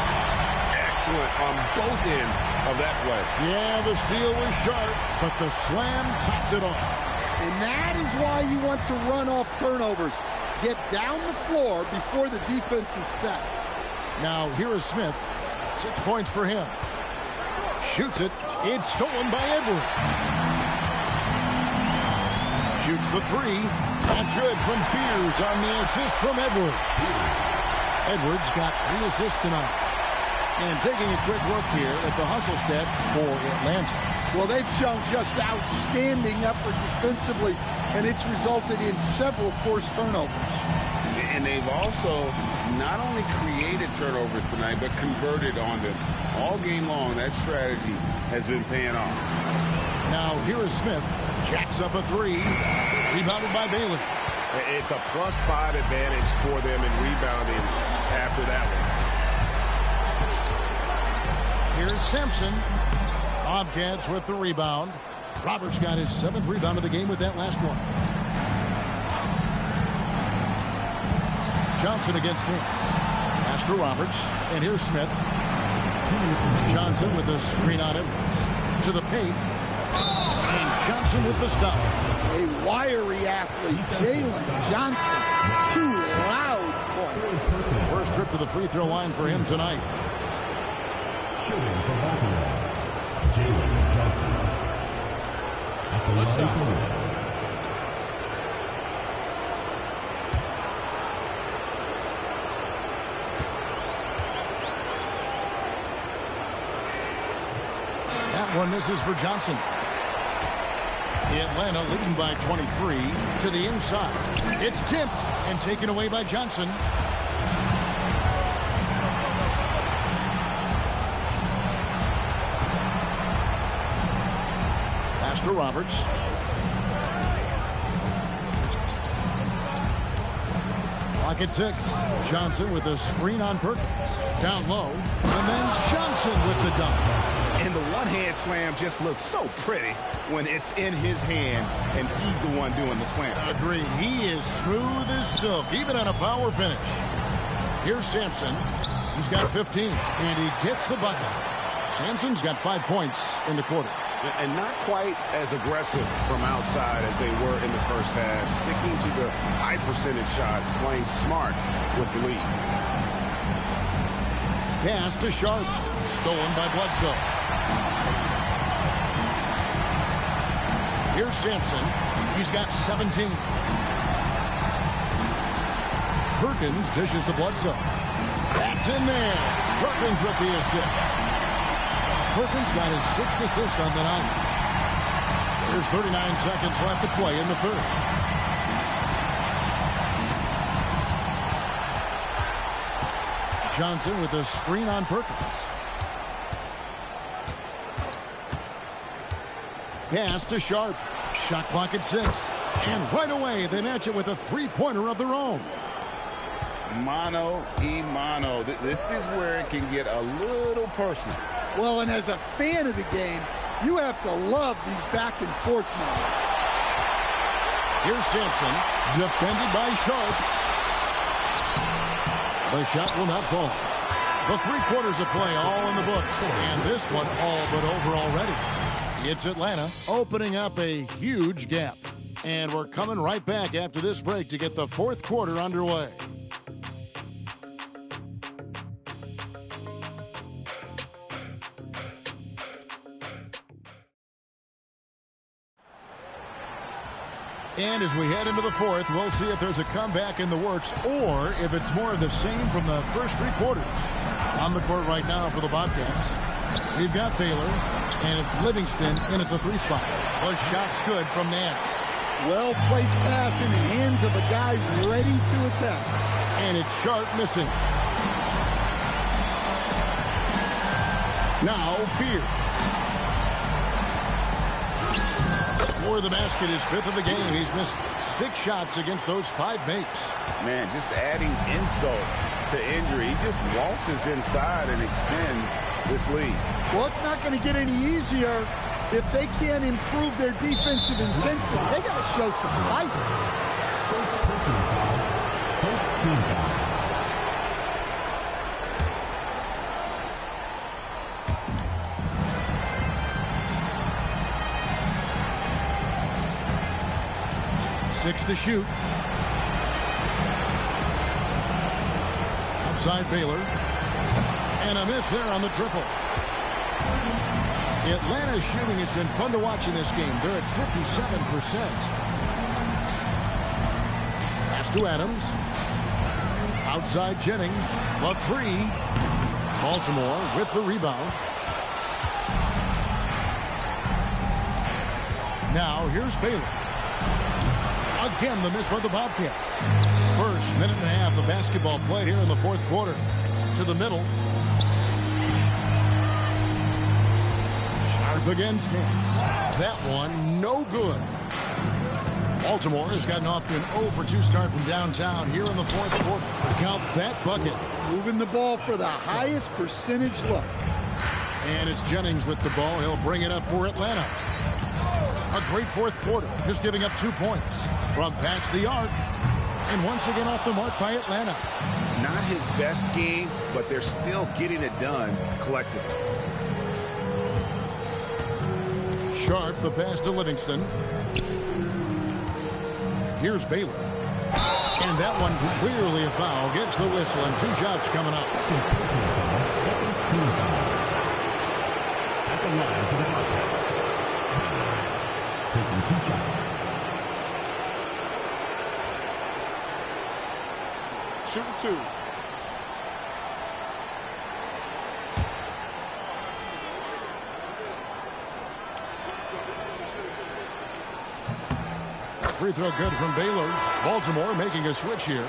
Speaker 2: Excellent on both ends of that play.
Speaker 1: Yeah, the steal was sharp, but the slam topped it off.
Speaker 3: And that is why you want to run off turnovers. Get down the floor before the defense is set.
Speaker 1: Now here is Smith. 6 points for him. Shoots it. It's stolen by Edwards. Shoots the three. That's good from Spears on the assist from Edwards. Edwards got 3 assists tonight. And taking a quick look here at the hustle stats for Atlanta.
Speaker 3: Well, they've shown just outstanding effort defensively, and it's resulted in several forced turnovers.
Speaker 2: And they've also not only created turnovers tonight, but converted on them. All game long, that strategy has been paying off.
Speaker 1: Now here is Smith. Jacks up a three. Rebounded by Bailey.
Speaker 7: It's a +5 advantage for them in rebounding after that one.
Speaker 1: Here's Sampson. Bobcats with the rebound. Roberts got his 7th rebound of the game with that last one. Johnson against Nance. Pass to Roberts. And here's Smith. Johnson with the screen on Edwards. To the paint. And Johnson with the stop.
Speaker 3: A wiry athlete, Jalen Johnson. 2 loud points.
Speaker 1: First trip to the free throw line for him tonight.
Speaker 5: Shooting for Baltimore, Jalen Johnson. At the line for
Speaker 1: That one misses for Johnson. Atlanta leading by 23 to the inside. It's tipped and taken away by Johnson. Pass to Roberts. Clock at 6. Johnson with a screen on Perkins. Down low. And then Johnson with the dunk.
Speaker 7: And the one-hand slam just looks so pretty when it's in his hand and he's the one doing the slam.
Speaker 1: Agreed. He is smooth as silk, even on a power finish. Here's Sampson. He's got 15, and he gets the bucket. Sampson's got 5 points in the quarter.
Speaker 2: And not quite as aggressive from outside as they were in the first half. Sticking to the high percentage shots, playing smart with the lead.
Speaker 1: Pass to Sharp. Stolen by Bledsoe. Here's Sampson. He's got 17. Perkins dishes to Bledsoe. That's in there. Perkins with the assist. Perkins got his 6th assist on the night. There's 39 seconds left to play in the third. Johnson with a screen on Perkins. Pass to Sharp. Shot clock at 6. And right away, they match it with a three-pointer of their own.
Speaker 2: Mano y mano. This is where it can get a little personal.
Speaker 3: Well, and as a fan of the game, you have to love these back-and-forth moments.
Speaker 1: Here's Sampson, defended by Sharp. The shot will not fall. The 3 quarters of play all in the books, and this one all but over already. It's Atlanta opening up a huge gap. And we're coming right back after this break to get the 4th quarter underway. And as we head into the 4th, we'll see if there's a comeback in the works or if it's more of the same from the first 3 quarters. On the court right now for the Bobcats, we've got Baylor, and it's Livingston in at the 3 spot. The shot's good from Nance.
Speaker 3: Well-placed pass in the hands of a guy ready to attack.
Speaker 1: And it's Sharp missing. Now Fear. Score the basket, his 5th of the game. He's missed 6 shots against those 5 makes.
Speaker 2: Man, just adding insult to injury. He just waltzes inside and extends this lead.
Speaker 3: Well, it's not going to get any easier if they can't improve their defensive intensity. They got to show some fight.
Speaker 5: First personal foul. First team foul.
Speaker 1: Six to shoot. Outside Baylor. And a miss there on the triple. Atlanta's shooting has been fun to watch in this game. They're at 57%. Pass to Adams. Outside Jennings. The 3. Baltimore with the rebound. Now here's Baylor. Again, the miss by the Bobcats. First minute and a half of basketball played here in the 4th quarter. To the middle. Sharp against Nance. That one, no good. Baltimore has gotten off to an 0-for-2 start from downtown here in the 4th quarter. Count that bucket.
Speaker 3: Moving the ball for the highest percentage look.
Speaker 1: And it's Jennings with the ball. He'll bring it up for Atlanta. A great 4th quarter, just giving up 2 points from past the arc. And once again off the mark by Atlanta.
Speaker 2: Not his best game, but they're still getting it done collectively.
Speaker 1: Sharp, the pass to Livingston. Here's Baylor. And that one clearly a foul. Gets the whistle and 2 shots coming up.
Speaker 5: Second team foul. At the line for the Bobcats. Taking 2 shots.
Speaker 6: Shooting 2.
Speaker 1: Free throw good from Baylor. Baltimore making a switch here.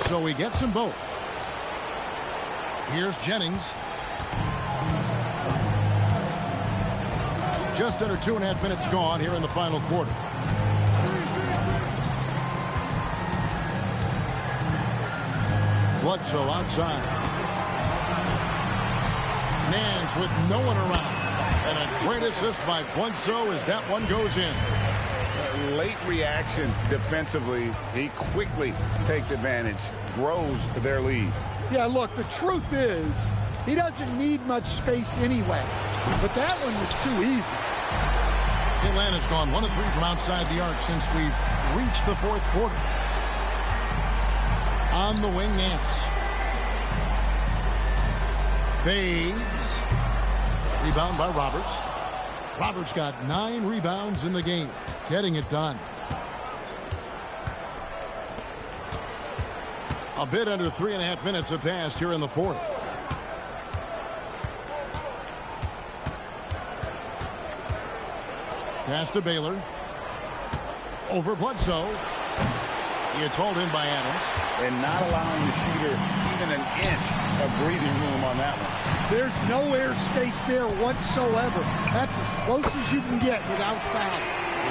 Speaker 1: So he gets them both. Here's Jennings. Just under 2.5 minutes gone here in the final quarter. Bledsoe outside. Nance with no one around. And a great assist by Bledsoe as that one goes in.
Speaker 2: Late reaction defensively. He quickly takes advantage, grows their lead.
Speaker 3: Yeah, look, the truth is he doesn't need much space anyway. But that one was too easy.
Speaker 1: Atlanta's gone 1 of 3 from outside the arc since we've reached the fourth quarter. On the wing, Nance. Fades. Rebound by Roberts. Roberts got 9 rebounds in the game. Getting it done. A bit under 3.5 minutes have passed here in the fourth. Pass to Baylor. Over Bledsoe. It's hauled in by Adams.
Speaker 2: And not allowing the shooter even an inch of breathing room on that one.
Speaker 3: There's no air space there whatsoever. That's as close as you can get without foul.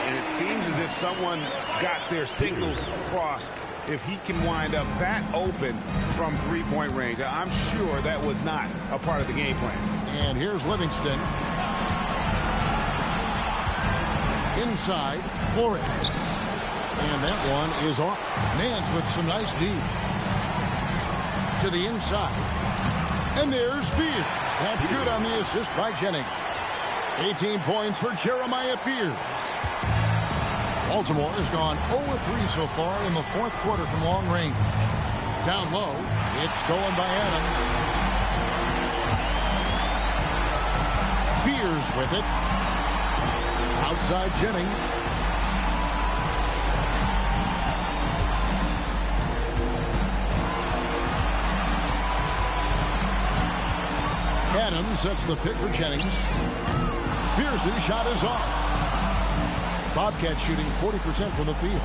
Speaker 2: And it seems as if someone got their signals crossed. If he can wind up that open from three-point range, I'm sure that was not a part of the game plan.
Speaker 1: And here's Livingston. Inside, Flores. And that one is off. Nance with some nice D. To the inside. And there's Fears. That's good on the assist by Jennings. 18 points for Jeremiah Fears. Baltimore has gone 0-3 so far in the fourth quarter from long range. Down low, it's stolen by Adams. Fears with it. Outside Jennings. Adams sets the pick for Jennings. Pierce's shot is off. Bobcats shooting 40% from the field.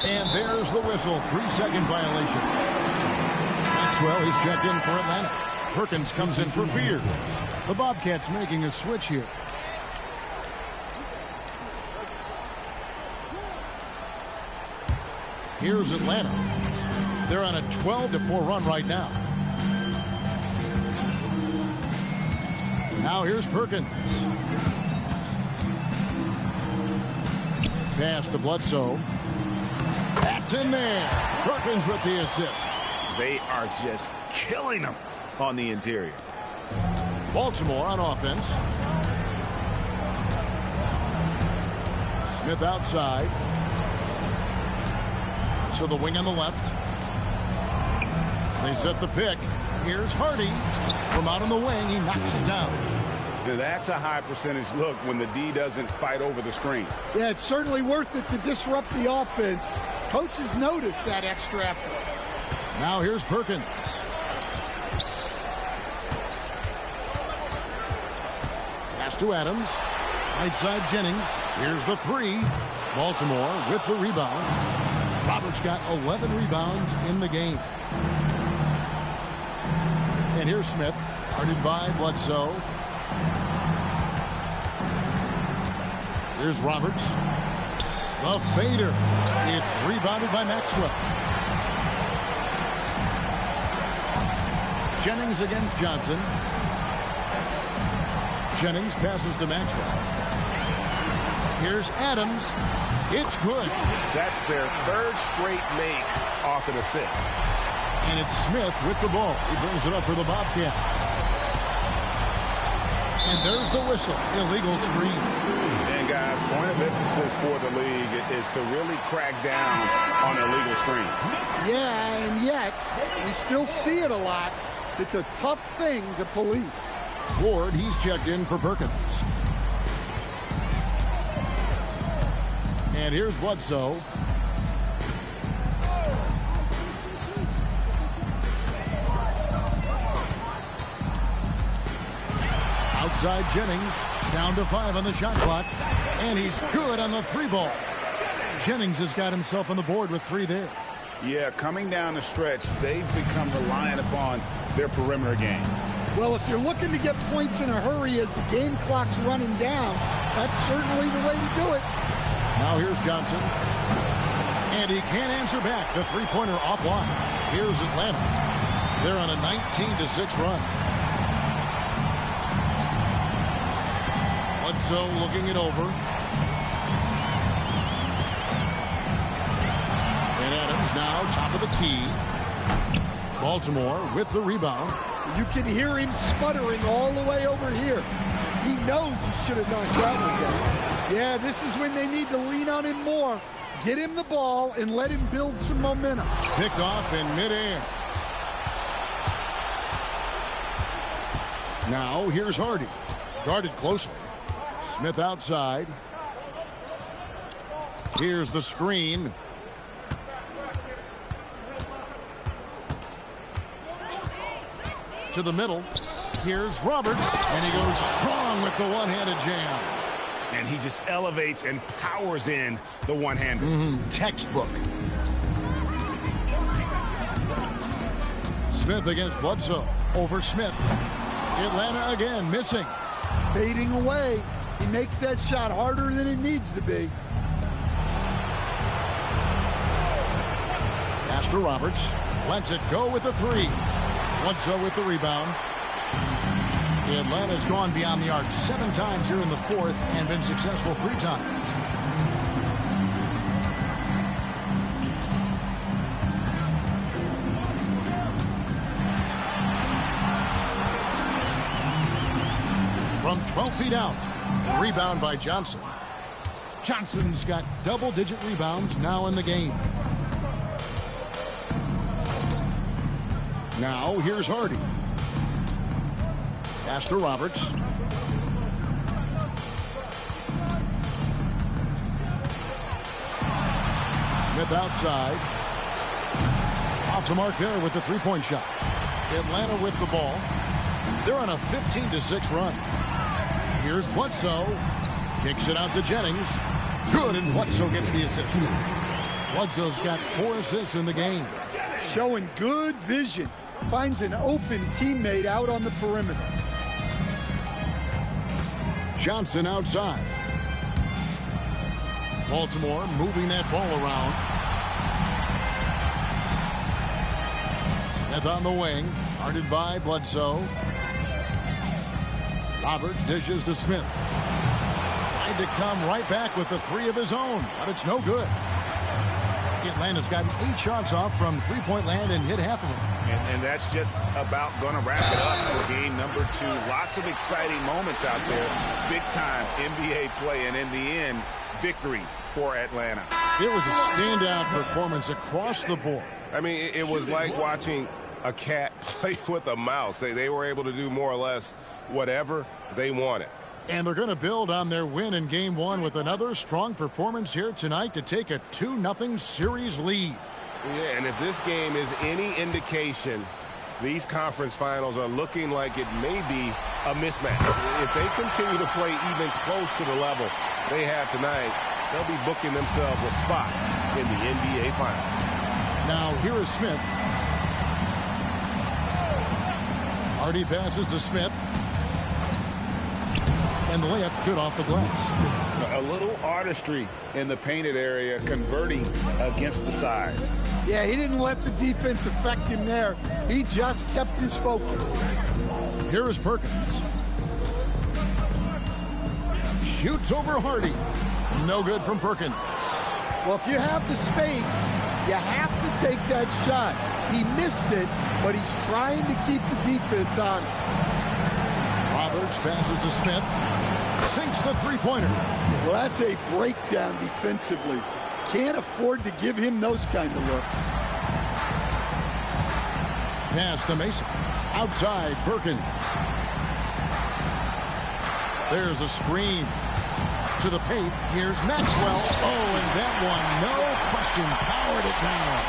Speaker 1: And there's the whistle. 3-second violation. Maxwell is checked in for Atlanta. Perkins comes in for Fears. The Bobcats making a switch here. Here's Atlanta. They're on a 12-4 run right now. Now here's Perkins. Pass to Bledsoe. That's in there. Perkins with the assist.
Speaker 7: They are just killing them on the interior.
Speaker 1: Baltimore on offense. Smith outside. To the wing on the left. They set the pick. Here's Hardy. From out on the wing, he knocks it down.
Speaker 2: That's a high percentage look when the D doesn't fight over the screen.
Speaker 3: Yeah, it's certainly worth it to disrupt the offense. Coaches notice that extra effort.
Speaker 1: Now here's Perkins. Pass to Adams. Right side Jennings. Here's the three. Baltimore with the rebound. Roberts got 11 rebounds in the game. And here's Smith. Guarded by Bledsoe. Here's Roberts. The fader. It's rebounded by Maxwell. Jennings against Johnson. Jennings passes to Maxwell. Here's Adams. It's good.
Speaker 7: That's their third straight make off an assist.
Speaker 1: And it's Smith with the ball. He brings it up for the Bobcats. And there's the whistle. Illegal screen.
Speaker 2: And guys, point of emphasis for the league is to really crack down on illegal screens.
Speaker 3: Yeah, and yet we still see it a lot. It's a tough thing to police.
Speaker 1: Ward, he's checked in for Perkins. And here's Bledsoe. Outside Jennings, down to 5 on the shot clock. And he's good on the 3-ball. Jennings has got himself on the board with 3 there.
Speaker 2: Yeah, coming down the stretch, they've become reliant upon their perimeter game.
Speaker 3: Well, if you're looking to get points in a hurry as the game clock's running down, That's certainly the way to do it.
Speaker 1: Now here's Johnson. And he can't answer back. The three-pointer offline. Here's Atlanta. They're on a 19-6 run. Bledsoe looking it over. And Adams now top of the key. Baltimore with the rebound.
Speaker 3: You can hear him sputtering all the way over here. He knows he should have knocked that one down. Yeah, this is when they need to lean on him more. Get him the ball and let him build some momentum.
Speaker 1: Picked off in midair. Now here's Hardy. Guarded closely. Smith outside. Here's the screen. To the middle. Here's Roberts. And he goes strong with the one-handed jam.
Speaker 2: And he just elevates and powers in the one-hander.
Speaker 1: Textbook. Smith against Bledsoe. Over Smith. Atlanta again missing.
Speaker 3: Fading away. He makes that shot harder than it needs to be.
Speaker 1: Pass to Roberts. Lets it go with the three. Bledsoe with the rebound. Atlanta's gone beyond the arc 7 times here in the fourth and been successful 3 times. From 12 feet out, rebound by Johnson. Johnson's got double-digit rebounds now in the game. Now here's Hardy. Pass to Roberts. Smith outside. Off the mark there with the three-point shot. Atlanta with the ball. They're on a 15-6 run. Here's Bledsoe. Kicks it out to Jennings. Good, and Bledsoe gets the assist. Bledsoe's got 4 assists in the game.
Speaker 3: Showing good vision. Finds an open teammate out on the perimeter.
Speaker 1: Johnson outside. Baltimore moving that ball around. Smith on the wing. Guarded by Bledsoe. Roberts dishes to Smith. Tried to come right back with the 3 of his own, but it's no good. Atlanta's gotten 8 shots off from three-point land and hit half of them.
Speaker 2: And that's just about going to wrap it up for game number 2. Lots of exciting moments out there. Big-time NBA play, and in the end, victory for Atlanta.
Speaker 1: It was a standout performance across the board.
Speaker 7: I mean, it was like watching a cat play with a mouse. They were able to do more or less whatever they wanted.
Speaker 1: And they're going to build on their win in Game 1 with another strong performance here tonight to take a 2-0 series lead.
Speaker 7: Yeah, and if this game is any indication, these conference finals are looking like it may be a mismatch. If they continue to play even close to the level they have tonight, they'll be booking themselves a spot in the NBA Finals.
Speaker 1: Now here is Smith. Hardy passes to Smith. And the layup's good off the glass.
Speaker 2: A little artistry in the painted area, converting against the size.
Speaker 3: Yeah, he didn't let the defense affect him there. He just kept his focus.
Speaker 1: Here is Perkins. Shoots over Hardy. No good from Perkins.
Speaker 3: Well, if you have the space, you have to take that shot. He missed it, but he's trying to keep the defense honest.
Speaker 1: Roberts passes to Smith. Sinks the three-pointer.
Speaker 3: Well, that's a breakdown defensively. Can't afford to give him those kind of looks.
Speaker 1: Pass to Mason. Outside, Perkins. There's a screen. To the paint. Here's Maxwell. Oh, and that one, no question, powered it down.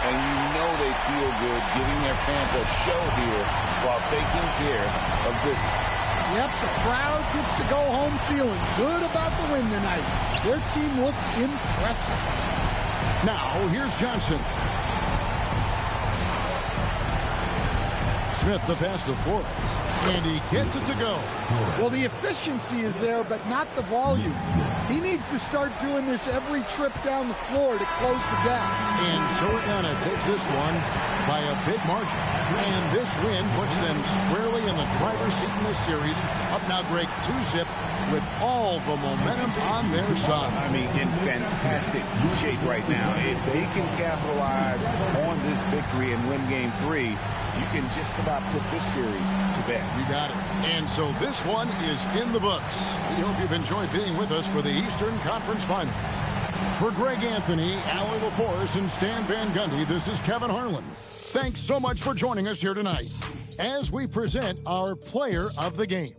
Speaker 2: And you know they feel good giving their fans a show here while taking care of business.
Speaker 3: Yep, the crowd gets to go home feeling good about the win tonight. Their team looked impressive.
Speaker 1: Now, here's Johnson. Smith, the pass to Flores. And he gets it to go.
Speaker 3: Well, the efficiency is there, but not the volume. He needs to start doing this every trip down the floor to close the gap.
Speaker 1: And so Atlanta takes this one by a big margin. And this win puts them squarely in the driver's seat in this series. Up now, Greg, 2-zip with all the momentum on their side.
Speaker 2: I mean, in fantastic shape right now. If they can capitalize on this victory and win game 3, you can just about put this series to bed.
Speaker 1: You got it. And so this one is in the books. We hope you've enjoyed being with us for the Eastern Conference Finals. For Greg Anthony, Allie LaForce, and Stan Van Gundy, this is Kevin Harlan. Thanks so much for joining us here tonight as we present our player of the game.